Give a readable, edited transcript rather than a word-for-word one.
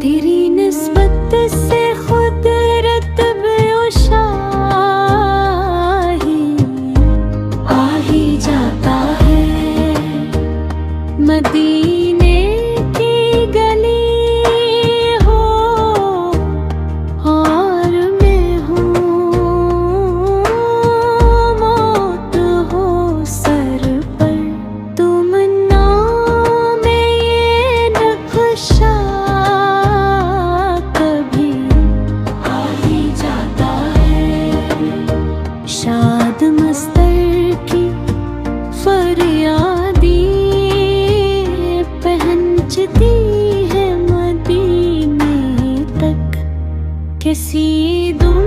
तेरी निस्बत से खुदरत बेओशाही आ ही जाता है। मदीने की गली हो और मैं हूँ, मौत हो सर पर, तमन्ना में ये नक्शा कभी आ ही जाता है। शाद मस्तर की फरियादी पहुंचती है मदीने तक, किसी दुम